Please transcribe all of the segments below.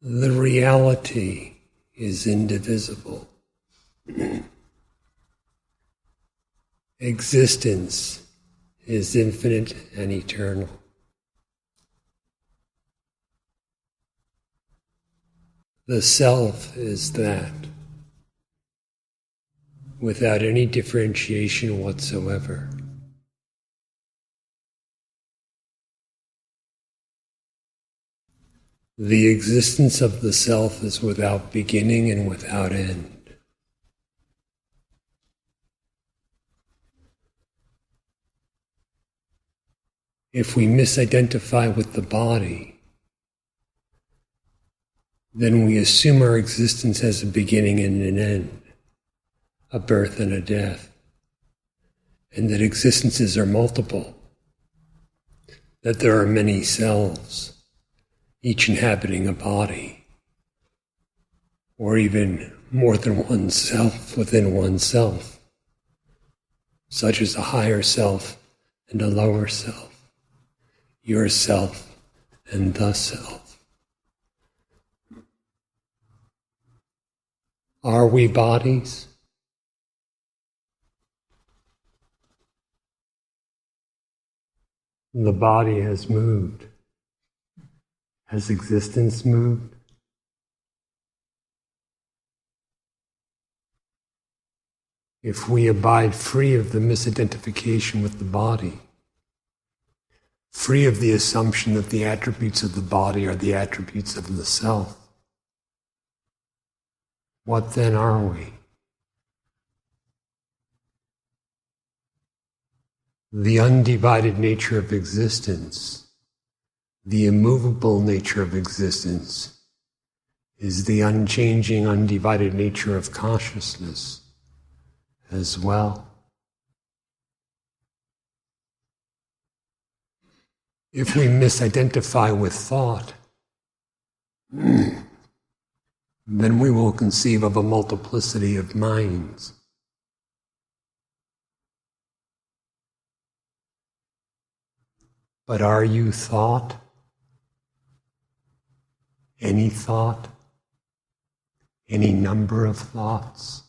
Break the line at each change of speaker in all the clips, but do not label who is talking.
The reality is indivisible. Existence is infinite and eternal. The self is that, without any differentiation whatsoever. The existence of the self is without beginning and without end. If we misidentify with the body, then we assume our existence has a beginning and an end, a birth and a death, and that existences are multiple, that there are many selves, each inhabiting a body, or even more than one self within oneself, such as a higher self and a lower self, yourself and the self. Are we bodies? The body has moved. Has existence moved? If we abide free of the misidentification with the body, free of the assumption that the attributes of the body are the attributes of the self, what then are we? The undivided nature of existence, the immovable nature of existence, is the unchanging, undivided nature of consciousness as well. If we misidentify with thought, then we will conceive of a multiplicity of minds. But are you thought? Any thought? Any number of thoughts?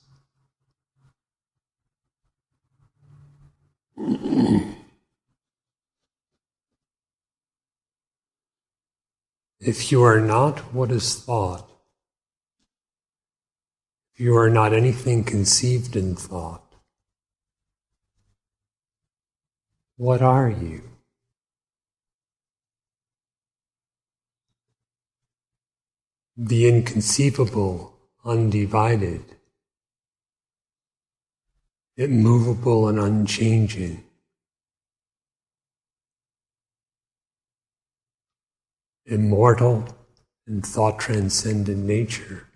If you are not what is thought, if you are not anything conceived in thought, what are you? The inconceivable, undivided, immovable and unchanging, immortal and thought-transcendent nature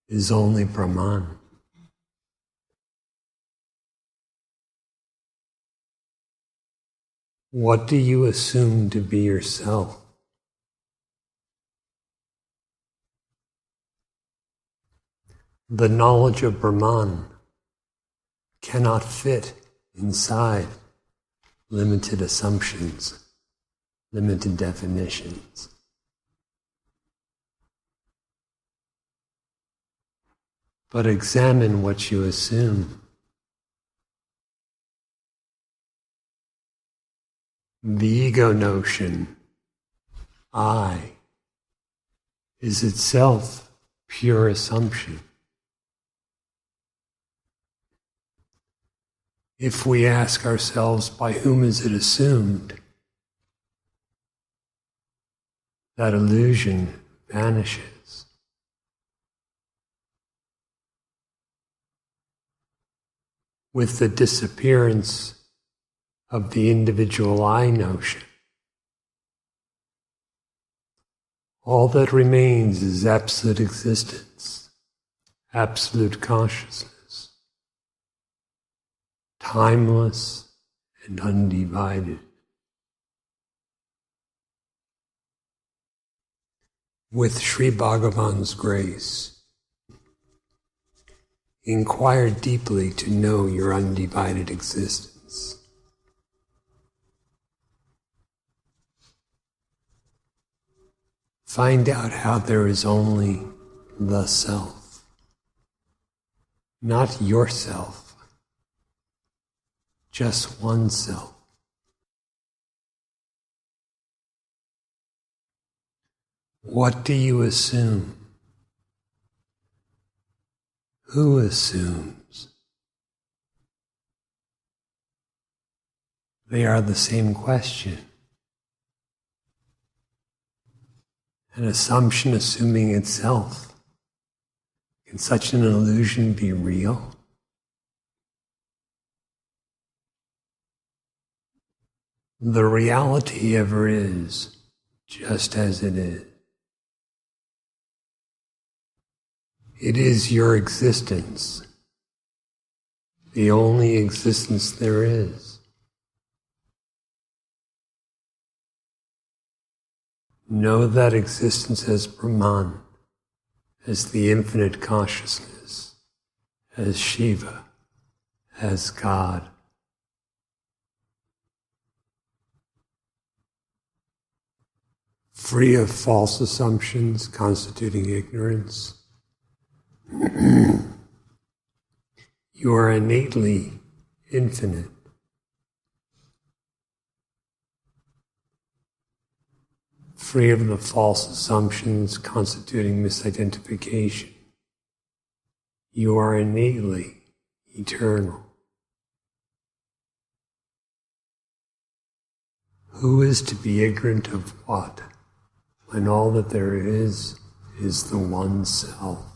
is only Brahman. What do you assume to be yourself? The knowledge of Brahman cannot fit inside limited assumptions, limited definitions. But examine what you assume. The ego notion, I, is itself pure assumption. If we ask ourselves, by whom is it assumed? That illusion vanishes. With the disappearance of the individual I notion, all that remains is absolute existence, absolute consciousness, timeless and undivided. With Sri Bhagavan's grace, inquire deeply to know your undivided existence. Find out how there is only the self, not yourself, just one self. What do you assume? Who assumes? They are the same question. An assumption assuming itself. Can such an illusion be real? The reality ever is, just as it is. It is your existence, the only existence there is. Know that existence as Brahman, as the infinite consciousness, as Shiva, as God. Free of false assumptions constituting ignorance. You are innately infinite. Free of the false assumptions constituting misidentification. You are innately eternal. Who is to be ignorant of what, when all that there is the one self?